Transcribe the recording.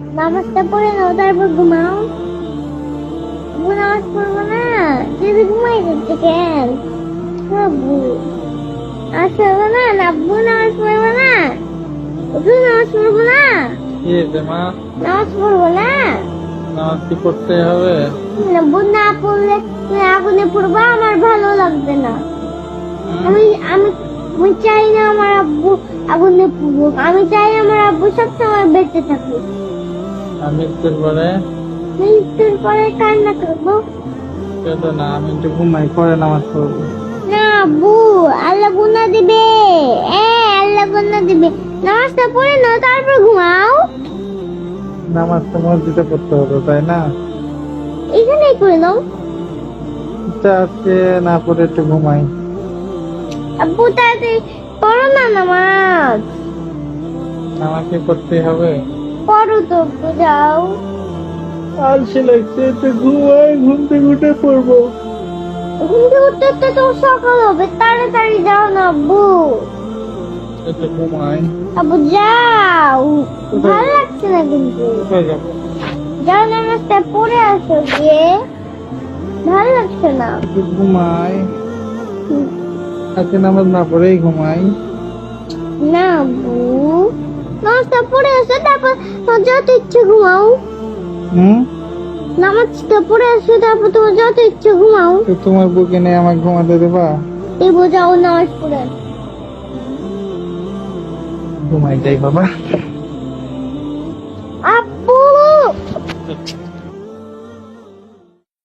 নামাজটা পড়ে নাও তারপর ঘুমাও। আব্বু নামাজ পড়বো না, যদি ঘুমাই যাচ্ছে কেন? আব্বু নামাজ পড়বো না, আব্বু নামাজ পড়বো না, তুই নামাজ পড়বো না, কি হয়েছে মা? নামাজ পড়বো না। নামাজ কি পড়তে হবে? আব্বু না পড়লে তুমি আগুনে পড়বা, আমার ভালো লাগবে না। আমি আমি আমি চাই না আমার আব্বু আগুনে পড়ুক, আমি চাই আমার আব্বু সবসময় বেঁচে থাকুক। আমি মৃত্যুর পরে মৃত্যুর পরে কান্না করবো কেঁদো না, আমি একটু ঘুমাই, পরে নামাজ পড়বো। না আব্বু, আল্লাহ গুনাহ দিবে। আল্লাহ গুনাহ দিবে। নামাজটা পড়ে নাও তারপর ঘুমাও। নামাজ তো মসজিদে পড়তে হবে, তাই না? এখানেই করে নাও। আচ্ছা, আজকে না পড়ে একটু ঘুমাই। আব্বু তাড়াতাড়ি পড়ো না নামাজ। নামাজ কি পড়তে হবে? পড়ো তো আব্বু, যাও। আলসে লাগছে, একটু ঘুমাই, ঘুম থেকে উঠে পড়বো। ঘুম থেকে উঠতে উঠতে তো সকাল হবে, তাড়াতাড়ি যাও না আব্বু। একটু ঘুমাই। আব্বু যাও, ভালো লাগছে না কিন্তু। কোথায় যাবো? যাও নামাজটা পড়ে আসো গিয়ে, ভালো লাগছে না। একটু ঘুমাই। আজকে নামাজ না পড়েই ঘুমাই। না আব্বু, নামাজটা পড়ে আসো তারপর তোমার যত ইচ্ছে ঘুমাও। নামাজটা পড়ে আসো তারপর তোমার যত ইচ্ছে ঘুমাও। তো তোমার বুকে নিয়ে আমাকে ঘুমাতে দেবা? এই বোঝাও নামাজ পড়ে। ঘুমাই যাই বাবা।